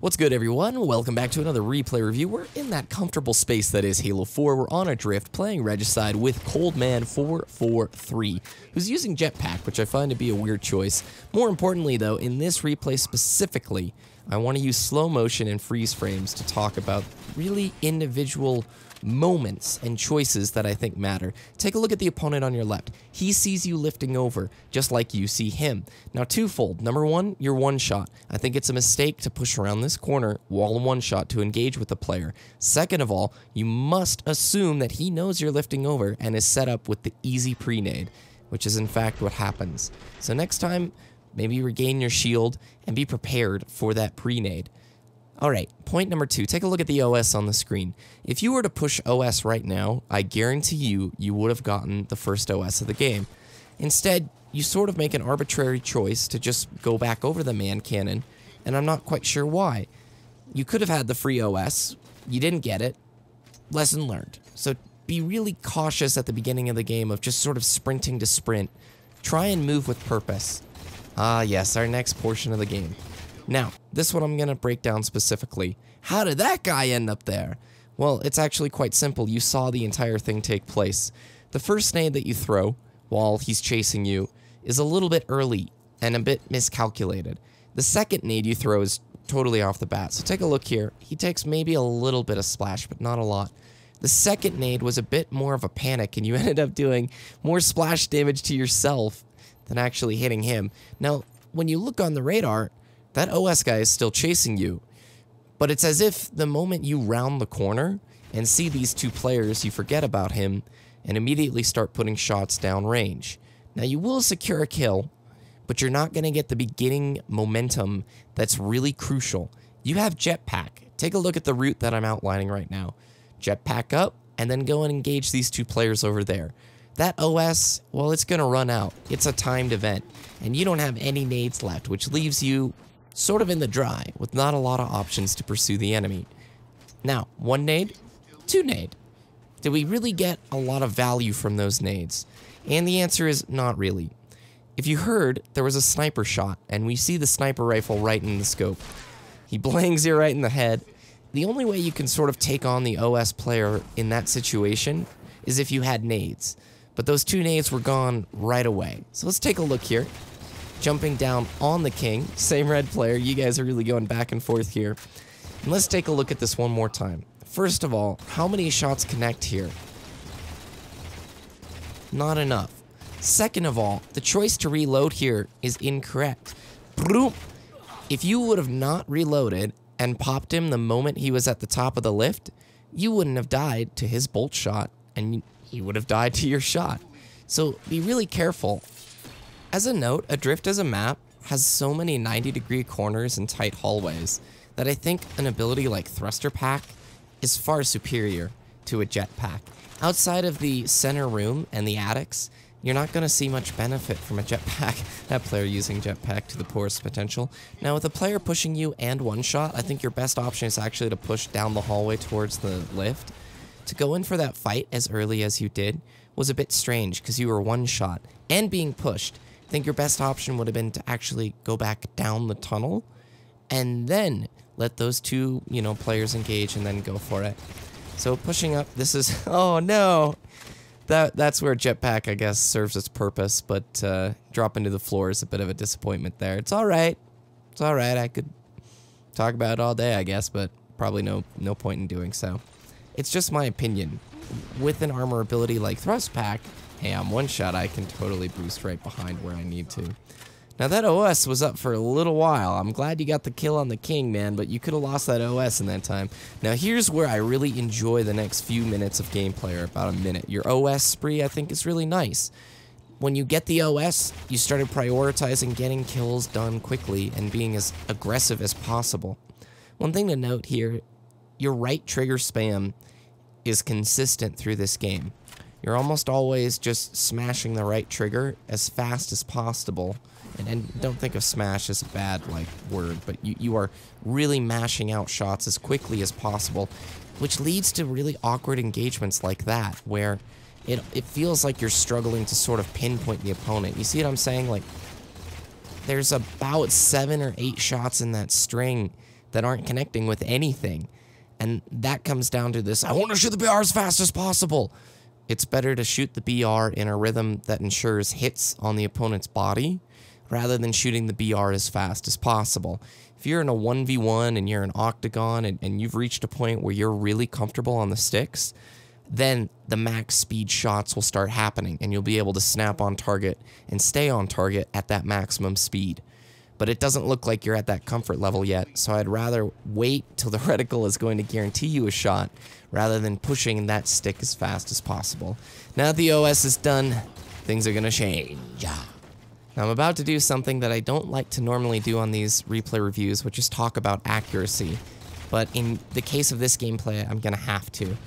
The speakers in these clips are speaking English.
What's good, everyone? Welcome back to another replay review. We're in that comfortable space that is Halo 4. We're on Adrift, playing Regicide with Coldman443, who's using Jetpack, which I find to be a weird choice. More importantly, though, in this replay specifically, I want to use slow motion and freeze frames to talk about really individual moments and choices that I think matter. Take a look at the opponent on your left. He sees you lifting over, just like you see him. Now, twofold. Number one, you're one-shot. I think it's a mistake to push around this corner while in one-shot to engage with the player. Second of all, you must assume that he knows you're lifting over and is set up with the easy pre-nade, which is in fact what happens. So next time, maybe regain your shield and be prepared for that pre-nade. Alright, point number two, take a look at the OS on the screen. If you were to push OS right now, I guarantee you would have gotten the first OS of the game. Instead, you sort of make an arbitrary choice to just go back over the man cannon, and I'm not quite sure why. You could have had the free OS, you didn't get it, lesson learned. So be really cautious at the beginning of the game of just sort of sprinting to sprint. Try and move with purpose. Ah yes, our next portion of the game. Now, this one I'm going to break down specifically. How did that guy end up there? Well, it's actually quite simple. You saw the entire thing take place. The first nade that you throw while he's chasing you is a little bit early and a bit miscalculated. The second nade you throw is totally off the bat. So take a look here. He takes maybe a little bit of splash, but not a lot. The second nade was a bit more of a panic, and you ended up doing more splash damage to yourself than actually hitting him. Now, when you look on the radar, that OS guy is still chasing you, but it's as if the moment you round the corner and see these two players, you forget about him and immediately start putting shots downrange. Now, you will secure a kill, but you're not going to get the beginning momentum that's really crucial. You have Jetpack. Take a look at the route that I'm outlining right now. Jetpack up, and then go and engage these two players over there. That OS, well, it's going to run out. It's a timed event, and you don't have any nades left, which leaves you sort of in the dry, with not a lot of options to pursue the enemy. Now, one nade, two nade. Did we really get a lot of value from those nades? And the answer is not really. If you heard, there was a sniper shot, and we see the sniper rifle right in the scope. He blangs you right in the head. The only way you can sort of take on the OS player in that situation is if you had nades. But those two nades were gone right away. So let's take a look here. Jumping down on the king, same red player. You guys are really going back and forth here. And let's take a look at this one more time. First of all, how many shots connect here? Not enough. Second of all, the choice to reload here is incorrect. If you would have not reloaded and popped him the moment he was at the top of the lift, you wouldn't have died to his bolt shot, and he would have died to your shot. So be really careful. As a note, Adrift as a map has so many 90-degree corners and tight hallways that I think an ability like Thruster Pack is far superior to a Jetpack. Outside of the center room and the attics, you're not going to see much benefit from a Jetpack. That player using Jetpack to the poorest potential. Now, with a player pushing you and one-shot, I think your best option is actually to push down the hallway towards the lift. To go in for that fight as early as you did was a bit strange because you were one-shot and being pushed. I think your best option would have been to actually go back down the tunnel and then let those two, players engage and then go for it. So pushing up, this is, oh no! That's where Jetpack, I guess, serves its purpose, but dropping to the floor is a bit of a disappointment there. It's alright. It's alright. I could talk about it all day, I guess, but probably no point in doing so. It's just my opinion. With an armor ability like Thrust Pack, hey, I'm one shot, I can totally boost right behind where I need to. Now that OS was up for a little while. I'm glad you got the kill on the king, man, but you could have lost that OS in that time. Now here's where I really enjoy the next few minutes of gameplay, or about a minute. Your OS spree, I think, is really nice. When you get the OS, you started prioritizing getting kills done quickly and being as aggressive as possible. One thing to note here, your right trigger spam is consistent through this game. You're almost always just smashing the right trigger as fast as possible. And don't think of smash as a bad, word, but you are really mashing out shots as quickly as possible, which leads to really awkward engagements like that, where it feels like you're struggling to sort of pinpoint the opponent. You see what I'm saying? There's about 7 or 8 shots in that string that aren't connecting with anything. And that comes down to this, I want to shoot the BR as fast as possible. It's better to shoot the BR in a rhythm that ensures hits on the opponent's body rather than shooting the BR as fast as possible. If you're in a 1v1 and you're in octagon and you've reached a point where you're really comfortable on the sticks, then the max speed shots will start happening and you'll be able to snap on target and stay on target at that maximum speed. But it doesn't look like you're at that comfort level yet, so I'd rather wait till the reticle is going to guarantee you a shot rather than pushing that stick as fast as possible. Now that the OS is done, things are going to change. Now I'm about to do something that I don't like to normally do on these replay reviews, which is talk about accuracy. But in the case of this gameplay, I'm going to have to.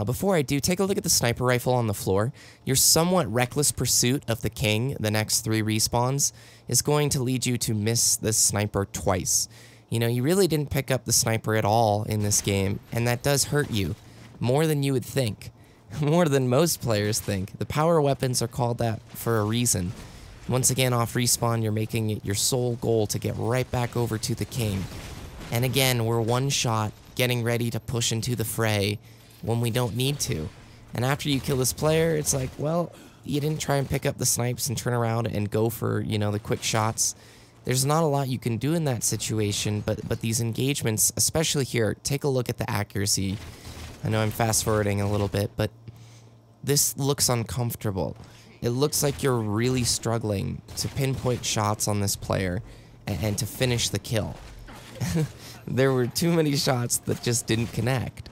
Before I do, take a look at the sniper rifle on the floor. Your somewhat reckless pursuit of the king, the next 3 respawns, is going to lead you to miss this sniper twice. You know, you really didn't pick up the sniper at all in this game, and that does hurt you. More than you would think. More than most players think. The power weapons are called that for a reason. Once again, off respawn, you're making it your sole goal to get right back over to the king. And again, we're one shot, getting ready to push into the fray when we don't need to. And after you kill this player, it's like, well, you didn't try and pick up the snipes and turn around and go for, you know, the quick shots. There's not a lot you can do in that situation, but these engagements, especially here, take a look at the accuracy. I know I'm fast forwarding a little bit, but this looks uncomfortable. It looks like you're really struggling to pinpoint shots on this player and to finish the kill. There were too many shots that just didn't connect.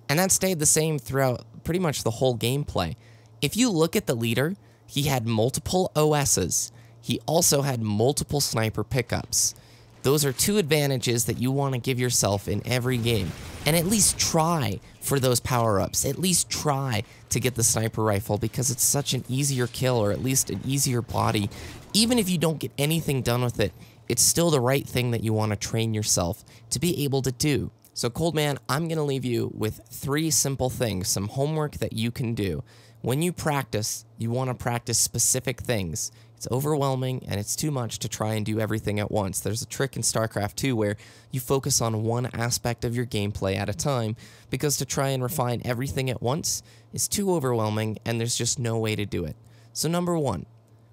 And that stayed the same throughout pretty much the whole gameplay. If you look at the leader, he had multiple OSs. He also had multiple sniper pickups. Those are 2 advantages that you want to give yourself in every game. And at least try for those power-ups. At least try to get the sniper rifle because it's such an easier kill, or at least an easier body. Even if you don't get anything done with it, it's still the right thing that you want to train yourself to be able to do. So Cold Man, I'm going to leave you with 3 simple things, some homework that you can do. When you practice, you want to practice specific things. It's overwhelming and it's too much to try and do everything at once. There's a trick in StarCraft 2 where you focus on one aspect of your gameplay at a time, because to try and refine everything at once is too overwhelming and there's just no way to do it. So number 1,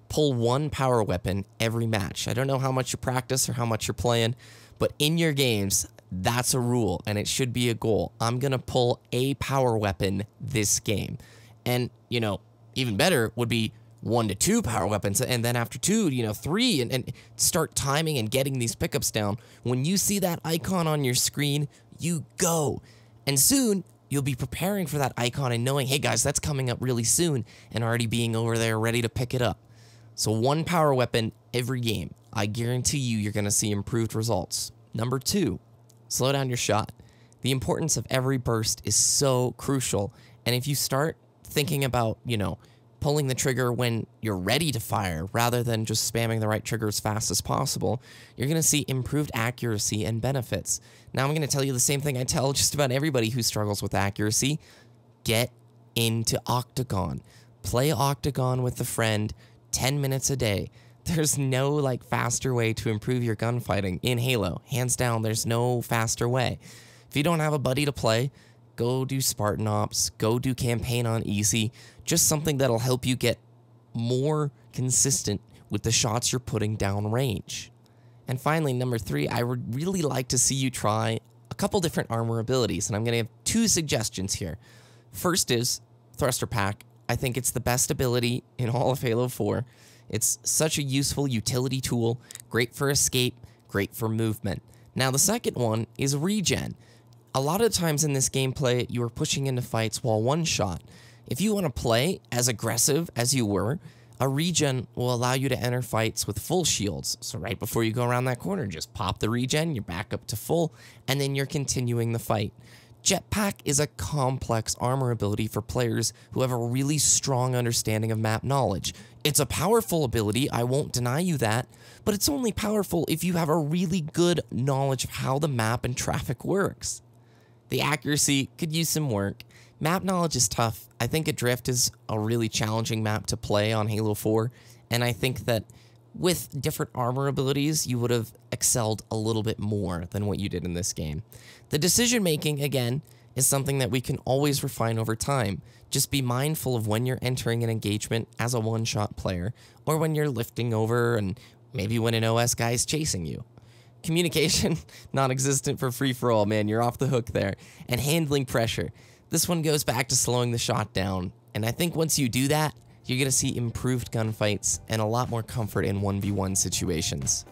pull 1 power weapon every match. I don't know how much you practice or how much you're playing, but in your games, that's a rule, and it should be a goal. I'm going to pull a power weapon this game. And, you know, even better would be 1 to 2 power weapons, and then after 2, you know, 3, and start timing and getting these pickups down. When you see that icon on your screen, you go. And soon, you'll be preparing for that icon and knowing, hey guys, that's coming up really soon, and already being over there ready to pick it up. So 1 power weapon every game. I guarantee you're going to see improved results. Number 2. Slow down your shot. The importance of every burst is so crucial. And if you start thinking about, you know, pulling the trigger when you're ready to fire rather than just spamming the right trigger as fast as possible, you're going to see improved accuracy and benefits. Now I'm going to tell you the same thing I tell just about everybody who struggles with accuracy. Get into Octagon. Play Octagon with a friend 10 minutes a day. There's no, like, faster way to improve your gunfighting in Halo. Hands down, there's no faster way. If you don't have a buddy to play, go do Spartan Ops, go do Campaign on Easy, just something that'll help you get more consistent with the shots you're putting down range. And finally, number 3, I would really like to see you try a couple different armor abilities, and I'm going to have 2 suggestions here. First is Thruster Pack. I think it's the best ability in all of Halo 4. It's such a useful utility tool, great for escape, great for movement. Now the second one is regen. A lot of times in this gameplay, you are pushing into fights while one shot. If you want to play as aggressive as you were, a regen will allow you to enter fights with full shields. So right before you go around that corner, just pop the regen, you're back up to full, and then you're continuing the fight. Jetpack is a complex armor ability for players who have a really strong understanding of map knowledge. It's a powerful ability, I won't deny you that, but it's only powerful if you have a really good knowledge of how the map and traffic works. The accuracy could use some work. Map knowledge is tough. I think Adrift is a really challenging map to play on Halo 4, and I think that with different armor abilities, you would have excelled a little bit more than what you did in this game. The decision making, again, is something that we can always refine over time. Just be mindful of when you're entering an engagement as a one-shot player, or when you're lifting over and maybe when an OS guy is chasing you. Communication, non-existent for free-for-all, man. You're off the hook there. And handling pressure. This one goes back to slowing the shot down. And I think once you do that, you're going to see improved gunfights and a lot more comfort in 1v1 situations.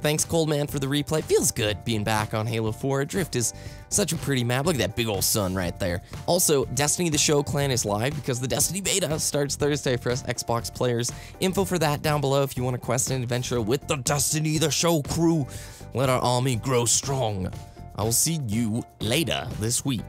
Thanks, Coldman, for the replay. Feels good being back on Halo 4. Adrift is such a pretty map. Look at that big old sun right there. Also, Destiny the Show clan is live because the Destiny beta starts Thursday for us Xbox players. Info for that down below if you want to quest an adventure with the Destiny the Show crew. Let our army grow strong. I will see you later this week.